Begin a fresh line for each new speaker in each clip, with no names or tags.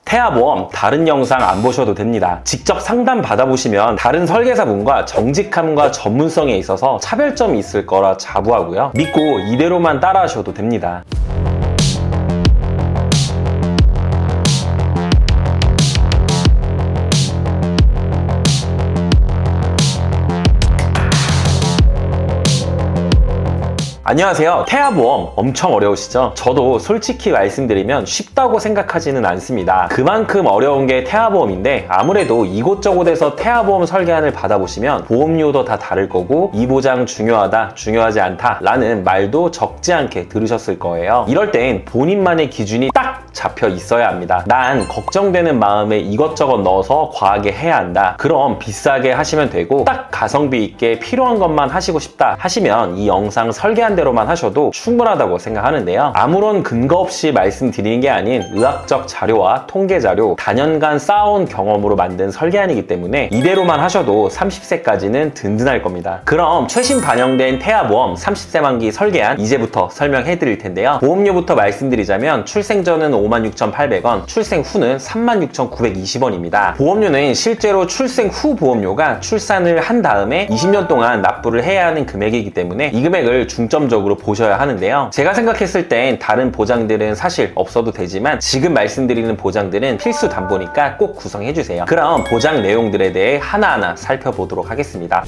태아보험 다른 영상 안 보셔도 됩니다. 직접 상담 받아보시면 다른 설계사분과 정직함과 전문성에 있어서 차별점이 있을 거라 자부하고요. 믿고 이대로만 따라하셔도 됩니다. 안녕하세요. 태아보험 엄청 어려우시죠? 저도 솔직히 말씀드리면 쉽다고 생각하지는 않습니다. 그만큼 어려운 게 태아보험인데 아무래도 이곳저곳에서 태아보험 설계안을 받아보시면 보험료도 다 다를 거고 이 보장 중요하다, 중요하지 않다 라는 말도 적지 않게 들으셨을 거예요. 이럴 땐 본인만의 기준이 딱 잡혀 있어야 합니다. 난 걱정되는 마음에 이것저것 넣어서 과하게 해야 한다. 그럼 비싸게 하시면 되고 딱 가성비 있게 필요한 것만 하시고 싶다 하시면 이 영상 설계한 대로만 하셔도 충분하다고 생각하는데요. 아무런 근거 없이 말씀드리는 게 아닌 의학적 자료와 통계 자료, 다년간 쌓아온 경험으로 만든 설계안이기 때문에 이대로만 하셔도 30세까지는 든든할 겁니다. 그럼 최신 반영된 태아보험 30세 만기 설계안 이제부터 설명해 드릴 텐데요. 보험료부터 말씀드리자면 출생 전은 56,800원, 출생 후는 36,920원입니다. 보험료는 실제로 출생 후 보험료가 출산을 한 다음에 20년 동안 납부를 해야 하는 금액이기 때문에 이 금액을 중점적으로 보셔야 하는데요. 제가 생각했을 땐 다른 보장들은 사실 없어도 되지만 지금 말씀드리는 보장들은 필수 담보니까 꼭 구성해주세요. 그럼 보장 내용들에 대해 하나하나 살펴보도록 하겠습니다.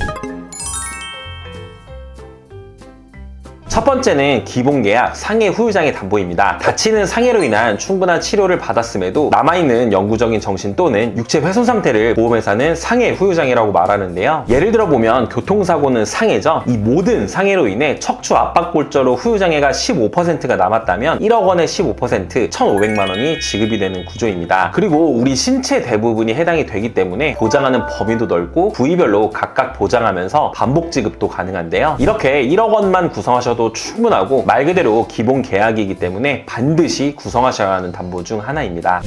첫 번째는 기본계약 상해 후유장애 담보입니다. 다치는 상해로 인한 충분한 치료를 받았음에도 남아있는 영구적인 정신 또는 육체 훼손 상태를 보험회사는 상해 후유장애라고 말하는데요. 예를 들어 보면 교통사고는 상해죠. 이 모든 상해로 인해 척추 압박골절로 후유장애가 15%가 남았다면 1억 원의 15%, 1,500만 원이 지급이 되는 구조입니다. 그리고 우리 신체 대부분이 해당이 되기 때문에 보장하는 범위도 넓고 부위별로 각각 보장하면서 반복 지급도 가능한데요. 이렇게 1억 원만 구성하셔도 충분하고 말 그대로 기본 계약이기 때문에 반드시 구성하셔야 하는 담보 중 하나입니다.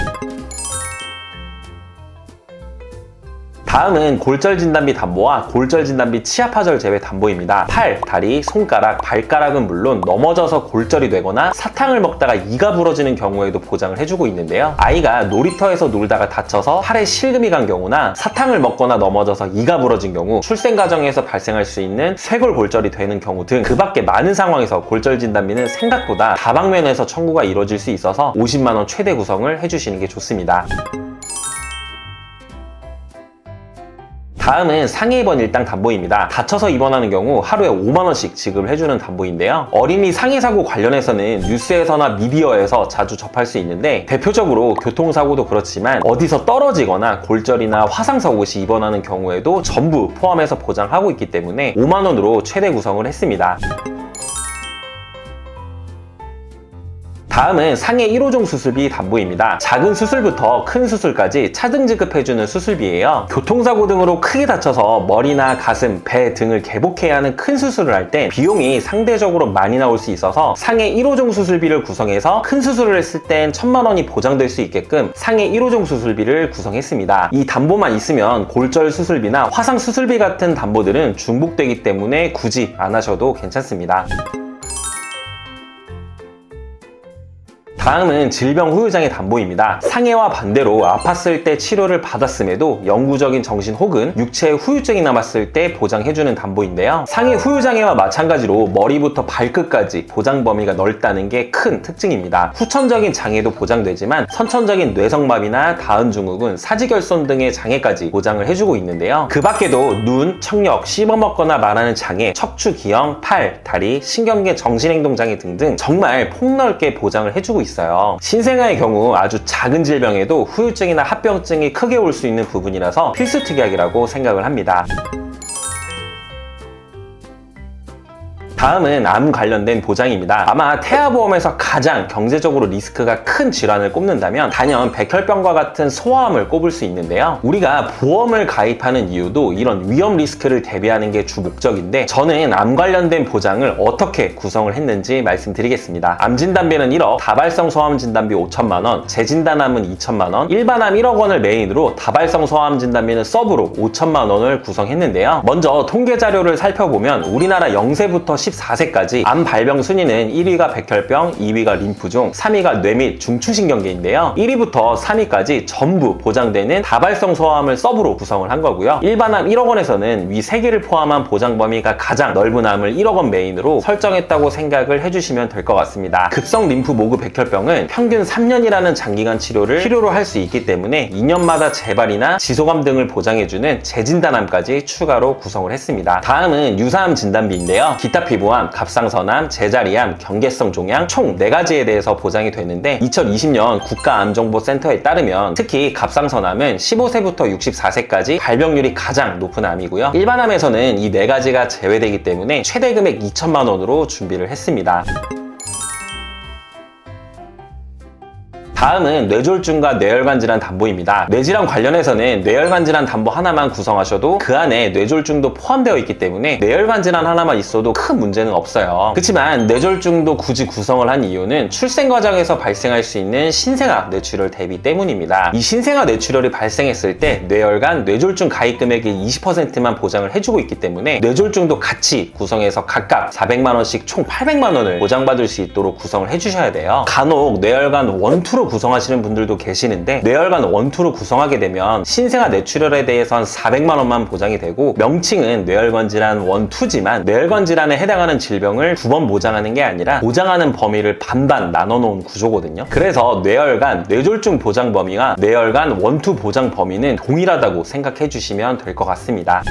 다음은 골절진단비 담보와 골절진단비 치아파절 제외 담보입니다. 팔, 다리, 손가락, 발가락은 물론 넘어져서 골절이 되거나 사탕을 먹다가 이가 부러지는 경우에도 보장을 해주고 있는데요. 아이가 놀이터에서 놀다가 다쳐서 팔에 실금이 간 경우나 사탕을 먹거나 넘어져서 이가 부러진 경우, 출생 과정에서 발생할 수 있는 쇄골 골절이 되는 경우 등 그 밖에 많은 상황에서 골절진단비는 생각보다 다방면에서 청구가 이루어질 수 있어서 50만 원 최대 구성을 해주시는 게 좋습니다. 다음은 상해 입원 일당 담보입니다. 다쳐서 입원하는 경우 하루에 5만 원씩 지급을 해주는 담보인데요. 어린이 상해 사고 관련해서는 뉴스에서나 미디어에서 자주 접할 수 있는데 대표적으로 교통사고도 그렇지만 어디서 떨어지거나 골절이나 화상사고 시 입원하는 경우에도 전부 포함해서 보장하고 있기 때문에 5만 원으로 최대 구성을 했습니다. 다음은 상해 1호종 수술비 담보입니다. 작은 수술부터 큰 수술까지 차등 지급해주는 수술비예요. 교통사고 등으로 크게 다쳐서 머리나 가슴, 배 등을 개복해야 하는 큰 수술을 할 때 비용이 상대적으로 많이 나올 수 있어서 상해 1호종 수술비를 구성해서 큰 수술을 했을 땐 1,000만 원이 보장될 수 있게끔 상해 1호종 수술비를 구성했습니다. 이 담보만 있으면 골절 수술비나 화상 수술비 같은 담보들은 중복되기 때문에 굳이 안 하셔도 괜찮습니다. 다음은 질병 후유장애 담보입니다. 상해와 반대로 아팠을 때 치료를 받았음에도 영구적인 정신 혹은 육체의 후유증이 남았을 때 보장해주는 담보인데요. 상해 후유장애와 마찬가지로 머리부터 발끝까지 보장 범위가 넓다는 게 큰 특징입니다. 후천적인 장애도 보장되지만 선천적인 뇌성마비나 다은증후군, 사지결손 등의 장애까지 보장을 해주고 있는데요. 그 밖에도 눈, 청력, 씹어먹거나 말하는 장애, 척추기형, 팔, 다리, 신경계 정신행동장애 등등 정말 폭넓게 보장을 해주고 있습니다. 신생아의 경우 아주 작은 질병에도 후유증이나 합병증이 크게 올 수 있는 부분이라서 필수 특약이라고 생각을 합니다. 다음은 암 관련된 보장입니다. 아마 태아보험에서 가장 경제적으로 리스크가 큰 질환을 꼽는다면 단연 백혈병과 같은 소아암을 꼽을 수 있는데요. 우리가 보험을 가입하는 이유도 이런 위험 리스크를 대비하는 게 주 목적인데 저는 암 관련된 보장을 어떻게 구성을 했는지 말씀드리겠습니다. 암 진단비는 1억, 다발성 소아암 진단비 5천만 원, 재진단암은 2천만 원, 일반암 1억 원을 메인으로 다발성 소아암 진단비는 서브로 5천만 원을 구성했는데요. 먼저 통계 자료를 살펴보면 우리나라 0세부터 64세까지 암 발병 순위는 1위가 백혈병, 2위가 림프종, 3위가 뇌 및 중추신경계인데요. 1위부터 3위까지 전부 보장되는 다발성 소아암을 서브로 구성을 한 거고요. 일반암 1억 원에서는 위 3개를 포함한 보장 범위가 가장 넓은 암을 1억 원 메인으로 설정했다고 생각을 해주시면 될 것 같습니다. 급성 림프 모그 백혈병은 평균 3년이라는 장기간 치료를 필요로 할 수 있기 때문에 2년마다 재발이나 지소감 등을 보장해주는 재진단암까지 추가로 구성을 했습니다. 다음은 유사암 진단비인데요. 기타 피부암, 갑상선암, 제자리암, 경계성 종양 총 4가지에 대해서 보장이 되는데 2020년 국가암정보센터에 따르면 특히 갑상선암은 15세부터 64세까지 발병률이 가장 높은 암이고요. 일반암에서는 이 4가지가 제외되기 때문에 최대 금액 2천만 원으로 준비를 했습니다. 다음은 뇌졸중과 뇌혈관 질환 담보입니다. 뇌질환 관련해서는 뇌혈관 질환 담보 하나만 구성하셔도 그 안에 뇌졸중도 포함되어 있기 때문에 뇌혈관 질환 하나만 있어도 큰 문제는 없어요. 그렇지만 뇌졸중도 굳이 구성을 한 이유는 출생 과정에서 발생할 수 있는 신생아 뇌출혈 대비 때문입니다. 이 신생아 뇌출혈이 발생했을 때 뇌혈관, 뇌졸중 가입 금액의 20%만 보장을 해주고 있기 때문에 뇌졸중도 같이 구성해서 각각 400만 원씩 총 800만 원을 보장받을 수 있도록 구성을 해주셔야 돼요. 간혹 뇌혈관 1, 2로 구성하시는 분들도 계시는데 뇌혈관 1, 2로 구성하게 되면 신생아 뇌출혈에 대해선 400만 원만 보장이 되고 명칭은 뇌혈관 질환 1, 2지만 뇌혈관 질환에 해당하는 질병을 2번 보장하는 게 아니라 보장하는 범위를 반반 나눠 놓은 구조거든요. 그래서 뇌혈관, 뇌졸중 보장 범위와 뇌혈관 1, 2 보장 범위는 동일하다고 생각해 주시면 될 것 같습니다.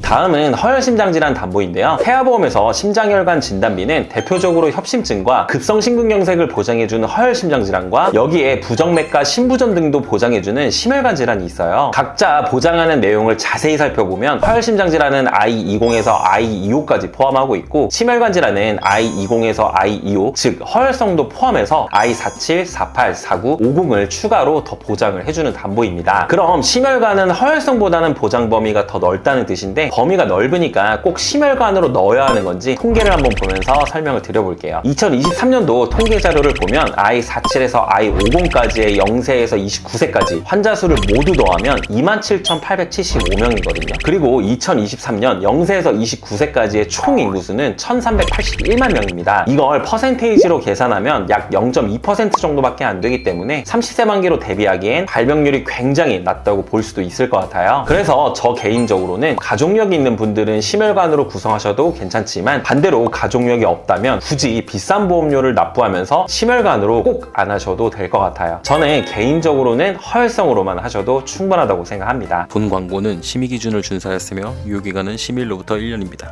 다음은 허혈심장질환 담보인데요. 태아보험에서 심장혈관 진단비는 대표적으로 협심증과 급성심근경색을 보장해주는 허혈심장질환과 여기에 부정맥과 심부전 등도 보장해주는 심혈관 질환이 있어요. 각자 보장하는 내용을 자세히 살펴보면 허혈심장질환은 I20에서 I25까지 포함하고 있고 심혈관 질환은 I20에서 I25, 즉 허혈성도 포함해서 I47, 48, 49, 50을 추가로 더 보장을 해주는 담보입니다. 그럼 심혈관은 허혈성보다는 보장 범위가 더 넓다는 뜻인데 범위가 넓으니까 꼭 심혈관으로 넣어야 하는 건지 통계를 한번 보면서 설명을 드려볼게요. 2023년도 통계 자료를 보면 I47에서 I50까지의 0세에서 29세까지 환자 수를 모두 더하면 27,875명이거든요. 그리고 2023년 0세에서 29세까지의 총 인구수는 1,381만 명입니다. 이걸 퍼센테이지로 계산하면 약 0.2% 정도밖에 안 되기 때문에 30세 만기로 대비하기엔 발병률이 굉장히 낮다고 볼 수도 있을 것 같아요. 그래서 저 개인적으로는 가족력이 있는 분들은 심혈관으로 구성하셔도 괜찮지만 반대로 가족력이 없다면 굳이 비싼 보험료를 납부하면서 심혈관으로 꼭 안 하셔도 될 것 같아요. 저는 개인적으로는 허혈성으로만 하셔도 충분하다고 생각합니다.
본 광고는 심의 기준을 준수하였으며 유효기간은 심의일로부터 1년입니다.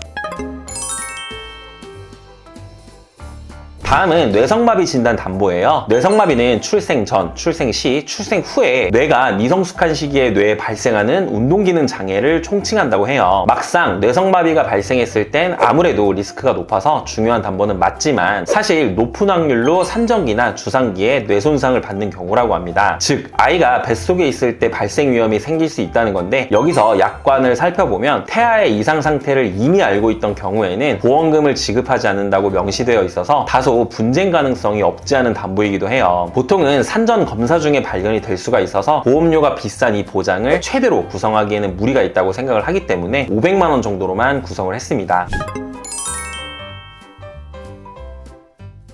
다음은 뇌성마비 진단 담보예요. 뇌성마비는 출생 전, 출생 시, 출생 후에 뇌가 미성숙한 시기에 뇌에 발생하는 운동기능 장애를 총칭한다고 해요. 막상 뇌성마비가 발생했을 땐 아무래도 리스크가 높아서 중요한 담보는 맞지만 사실 높은 확률로 산전기나 주상기에 뇌 손상을 받는 경우라고 합니다. 즉 아이가 뱃속에 있을 때 발생 위험이 생길 수 있다는 건데 여기서 약관을 살펴보면 태아의 이상 상태를 이미 알고 있던 경우에는 보험금을 지급하지 않는다고 명시되어 있어서 다소 분쟁 가능성이 없지 않은 담보이기도 해요. 보통은 산전 검사 중에 발견이 될 수가 있어서 보험료가 비싼 이 보장을 최대로 구성하기에는 무리가 있다고 생각을 하기 때문에 500만 원 정도로만 구성을 했습니다.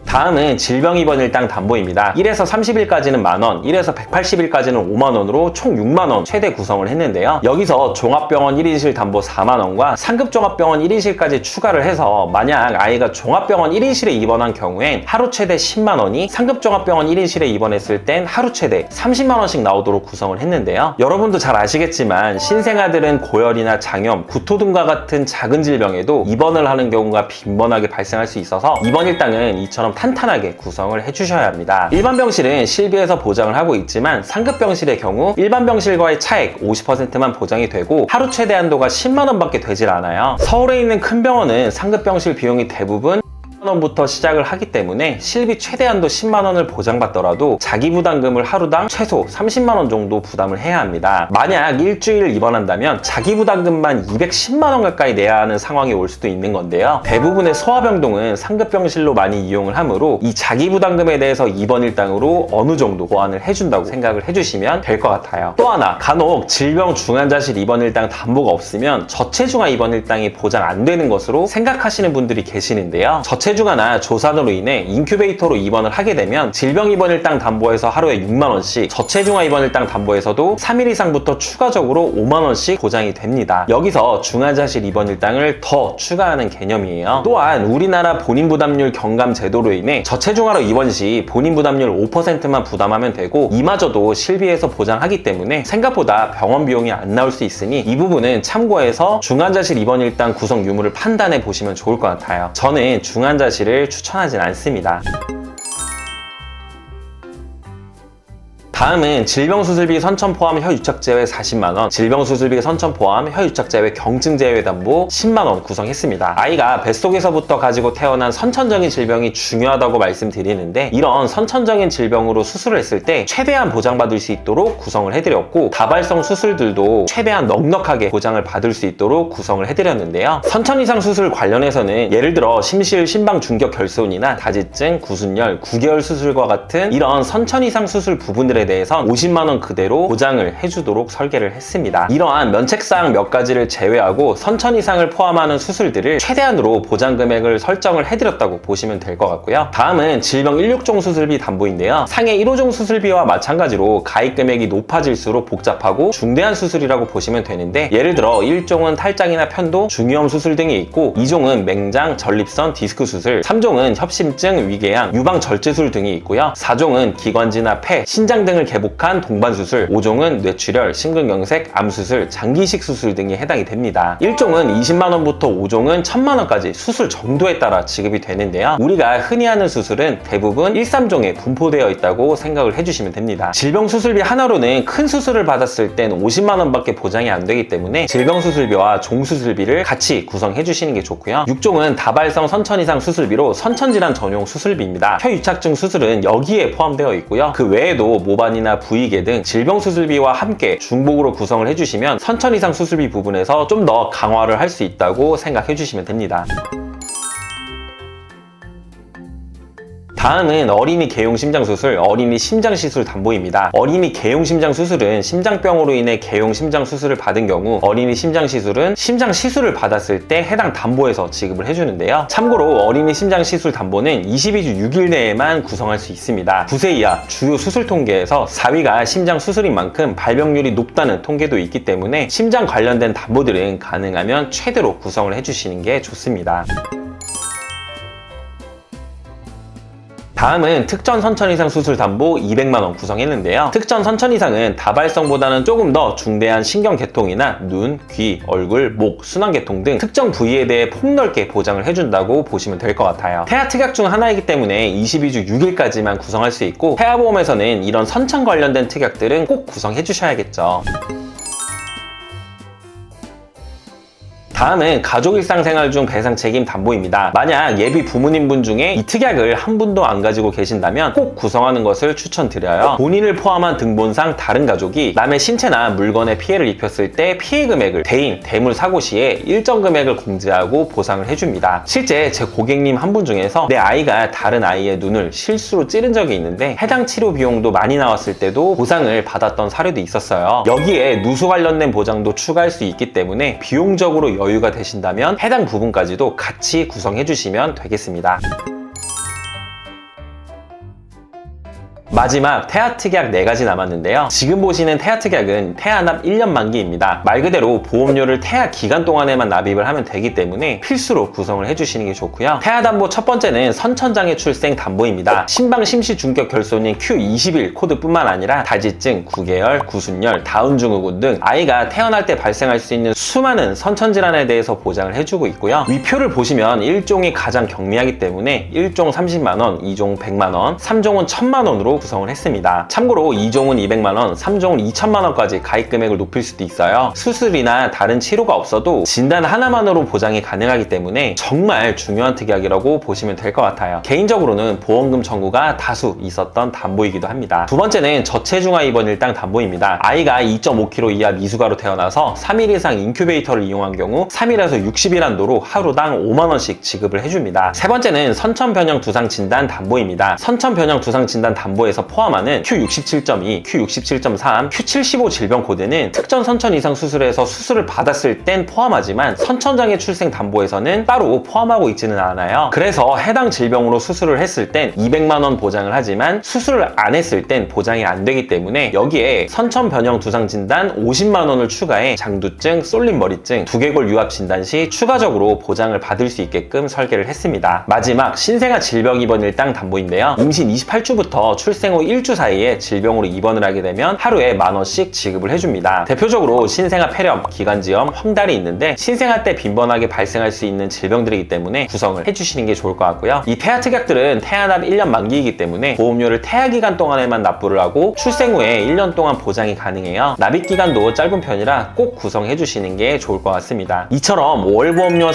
다음은 질병 입원 일당 담보입니다. 1에서 30일까지는 만원, 1에서 180일까지는 5만원으로 총 6만원 최대 구성을 했는데요. 여기서 종합병원 1인실 담보 4만원과 상급종합병원 1인실까지 추가를 해서 만약 아이가 종합병원 1인실에 입원한 경우엔 하루 최대 10만원이 상급종합병원 1인실에 입원했을 땐 하루 최대 30만원씩 나오도록 구성을 했는데요. 여러분도 잘 아시겠지만 신생아들은 고열이나 장염, 구토 등과 같은 작은 질병에도 입원을 하는 경우가 빈번하게 발생할 수 있어서 입원 일당은 이처럼 탄탄하게 구성을 해주셔야 합니다. 일반 병실은 실비에서 보장을 하고 있지만 상급 병실의 경우 일반 병실과의 차액 50%만 보장이 되고 하루 최대 한도가 10만원 밖에 되질 않아요. 서울에 있는 큰 병원은 상급 병실 비용이 대부분 원부터 시작을 하기 때문에 실비 최대한도 10만 원을 보장받더라도 자기 부담금을 하루당 최소 30만 원 정도 부담을 해야 합니다. 만약 일주일 입원한다면 자기 부담금만 210만 원 가까이 내야 하는 상황이 올 수도 있는 건데요. 대부분의 소아병동은 상급병실로 많이 이용을 하므로 이 자기 부담금에 대해서 입원 일당으로 어느 정도 보완을 해준다고 생각을 해주시면 될 것 같아요. 또 하나, 간혹 질병 중환자실 입원 일당 담보가 없으면 저체중아 입원 일당이 보장 안 되는 것으로 생각하시는 분들이 계시는데요. 저체중아나 조산으로 인해 인큐베이터로 입원을 하게 되면 질병 입원 일당 담보에서 하루에 6만 원씩, 저체중아 입원 일당 담보에서도 3일 이상부터 추가적으로 5만 원씩 보장이 됩니다. 여기서 중환자실 입원 일당을 더 추가하는 개념이에요. 또한 우리나라 본인 부담률 경감 제도로 인해 저체중아로 입원 시 본인 부담률 5%만 부담하면 되고, 이마저도 실비에서 보장하기 때문에 생각보다 병원 비용이 안 나올 수 있으니 이 부분은 참고해서 중환자실 입원 일당 구성 유무를 판단해 보시면 좋을 것 같아요. 저는 중환자실을 추천하진 않습니다. 다음은 질병수술비 선천 포함 혀유착 제외 40만 원, 질병수술비 선천 포함 혀유착 제외 경증 제외 담보 10만 원 구성했습니다. 아이가 뱃속에서부터 가지고 태어난 선천적인 질병이 중요하다고 말씀드리는데, 이런 선천적인 질병으로 수술을 했을 때 최대한 보장받을 수 있도록 구성을 해드렸고, 다발성 수술들도 최대한 넉넉하게 보장을 받을 수 있도록 구성을 해드렸는데요. 선천 이상 수술 관련해서는 예를 들어 심실, 심방 중격 결손이나 다지증, 구순열, 9개월 수술과 같은 이런 선천 이상 수술 부분들에 대해선 50만 원 그대로 보장을 해주도록 설계를 했습니다. 이러한 면책사항 몇 가지를 제외하고 선천 이상을 포함하는 수술들을 최대한으로 보장 금액을 설정을 해드렸다고 보시면 될 것 같고요. 다음은 질병 1/6종 수술비 담보인데요. 상해 1호종 수술비와 마찬가지로 가입 금액이 높아질수록 복잡하고 중대한 수술이라고 보시면 되는데, 예를 들어 1종은 탈장이나 편도, 중이염 수술 등이 있고, 2종은 맹장, 전립선, 디스크 수술, 3종은 협심증, 위궤양, 유방 절제술 등이 있고요. 4종은 기관지나 폐, 신장 등을 개복한 동반수술, 5종은 뇌출혈, 심근경색, 암수술, 장기이식 수술 등이 해당이 됩니다. 1종은 20만 원부터 5종은 1000만 원까지 수술 정도에 따라 지급이 되는데요. 우리가 흔히 하는 수술은 대부분 1, 3종에 분포되어 있다고 생각을 해주시면 됩니다. 질병수술비 하나로는 큰 수술을 받았을 땐 50만 원밖에 보장이 안 되기 때문에 질병수술비와 종수술비를 같이 구성해 주시는 게 좋고요. 6종은 다발성 선천 이상 수술비로 선천질환 전용 수술비입니다. 혀유착증 수술은 여기에 포함되어 있고요. 그 외에도 모반이나 부위계 등 질병 수술비와 함께 중복으로 구성을 해주시면 선천 이상 수술비 부분에서 좀 더 강화를 할 수 있다고 생각해 주시면 됩니다. 다음은 어린이 개용 심장 수술, 어린이 심장 시술 담보입니다. 어린이 개용 심장 수술은 심장병으로 인해 개용 심장 수술을 받은 경우, 어린이 심장 시술은 심장 시술을 받았을 때 해당 담보에서 지급을 해주는데요. 참고로 어린이 심장 시술 담보는 22주 6일 내에만 구성할 수 있습니다. 9세 이하 주요 수술 통계에서 4위가 심장 수술인 만큼 발병률이 높다는 통계도 있기 때문에 심장 관련된 담보들은 가능하면 최대로 구성을 해주시는 게 좋습니다. 다음은 특전 선천 이상 수술 담보 200만 원 구성했는데요. 특전 선천 이상은 다발성보다는 조금 더 중대한 신경계통이나 눈, 귀, 얼굴, 목, 순환계통 등 특정 부위에 대해 폭넓게 보장을 해준다고 보시면 될 것 같아요. 태아 특약 중 하나이기 때문에 22주 6일까지만 구성할 수 있고, 태아보험에서는 이런 선천 관련된 특약들은 꼭 구성해 주셔야겠죠. 다음은 가족 일상생활 중 배상 책임 담보입니다. 만약 예비 부모님분 중에 이 특약을 한 분도 안 가지고 계신다면 꼭 구성하는 것을 추천드려요. 본인을 포함한 등본상 다른 가족이 남의 신체나 물건에 피해를 입혔을 때 피해 금액을 대인, 대물 사고 시에 일정 금액을 공제하고 보상을 해줍니다. 실제 제 고객님 한 분 중에서 내 아이가 다른 아이의 눈을 실수로 찌른 적이 있는데 해당 치료 비용도 많이 나왔을 때도 보상을 받았던 사례도 있었어요. 여기에 누수 관련된 보장도 추가할 수 있기 때문에 비용적으로 여유가 되신다면 해당 부분까지도 같이 구성해 주시면 되겠습니다. 마지막 태아 특약 4가지 남았는데요. 지금 보시는 태아 특약은 태아 납 1년 만기입니다. 말 그대로 보험료를 태아 기간 동안에만 납입을 하면 되기 때문에 필수로 구성을 해주시는 게 좋고요. 태아 담보 첫 번째는 선천장애 출생 담보입니다. 심방 심시 중격 결손인 Q21 코드뿐만 아니라 다지증, 9개월, 구순열, 다운 증후군 등 아이가 태어날 때 발생할 수 있는 수많은 선천 질환에 대해서 보장을 해주고 있고요. 위표를 보시면 1종이 가장 경미하기 때문에 1종 30만 원, 2종 100만 원, 3종은 1000만 원으로 구성을 했습니다. 참고로 2종은 200만원, 3종은 2천만원까지 가입 금액을 높일 수도 있어요. 수술이나 다른 치료가 없어도 진단 하나만으로 보장이 가능하기 때문에 정말 중요한 특약이라고 보시면 될 것 같아요. 개인적으로는 보험금 청구가 다수 있었던 담보이기도 합니다. 두 번째는 저체중아 입원 일당 담보입니다. 아이가 2.5kg 이하 미숙아로 태어나서 3일 이상 인큐베이터를 이용한 경우 3일에서 60일 한도로 하루당 5만원씩 지급을 해줍니다. 세 번째는 선천변형 두상 진단 담보입니다. 선천변형 두상 진단 담보에서 포함하는 Q67.2, Q67.3, Q75 질병 코드는 특정 선천 이상 수술에서 수술을 받았을 땐 포함하지만 선천장애 출생 담보에서는 따로 포함하고 있지는 않아요. 그래서 해당 질병으로 수술을 했을 땐 200만원 보장을 하지만 수술을 안 했을 땐 보장이 안 되기 때문에 여기에 선천변형 두상 진단 50만원을 추가해 장두증, 쏠림머리증, 두개골 유압 진단 시 추가적으로 보장을 받을 수 있게끔 설계를 했습니다. 마지막 신생아 질병 입원 일당 담보인데요. 임신 28주부터 출생 후 1주 사이에 질병으로 입원을 하게 되면 하루에 만원씩 지급을 해줍니다. 대표적으로 신생아 폐렴, 기관지염, 황달이 있는데 신생아 때 빈번하게 발생할 수 있는 질병들이기 때문에 구성을 해주시는 게 좋을 것 같고요. 이 태아 특약들은 태아납 1년 만기이기 때문에 보험료를 태아 기간 동안에만 납부를 하고 출생 후에 1년 동안 보장이 가능해요. 납입 기간도 짧은 편이라 꼭 구성해 주시는 게 좋을 것 같습니다. 이처럼 월 보험료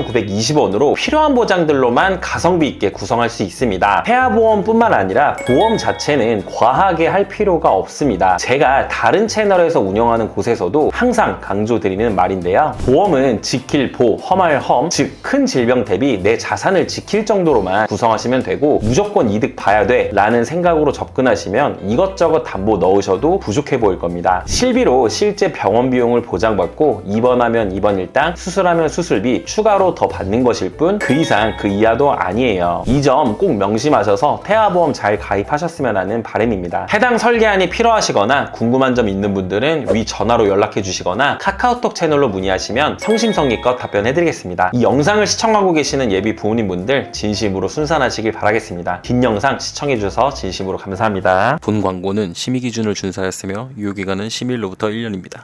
36,920원으로 필요한 보장들로만 가성비 있게 구성할 수 있습니다. 태아보험뿐만 아니라 보험 자체는 과하게 할 필요가 없습니다. 제가 다른 채널에서 운영하는 곳에서도 항상 강조드리는 말인데요. 보험은 지킬 보, 험할 험, 즉 큰 질병 대비 내 자산을 지킬 정도로만 구성하시면 되고 무조건 이득 봐야 돼 라는 생각으로 접근하시면 이것저것 담보 넣으셔도 부족해 보일 겁니다. 실비로 실제 병원 비용을 보장받고 입원하면 입원 일당, 수술하면 수술비 추가로 더 받는 것일 뿐 그 이상 그 이하도 아니에요. 이 점 꼭 명심하셔서 태아보험 잘 가입하셨으면 하는 바람입니다. 해당 설계안이 필요하시거나 궁금한 점 있는 분들은 위 전화로 연락해 주시거나 카카오톡 채널로 문의하시면 성심성의껏 답변해드리겠습니다. 이 영상을 시청하고 계시는 예비 부모님분들 진심으로 순산하시길 바라겠습니다. 긴 영상 시청해주셔서 진심으로 감사합니다.
본 광고는 심의 기준을 준수하였으며 유효기간은 심의일로부터 1년입니다.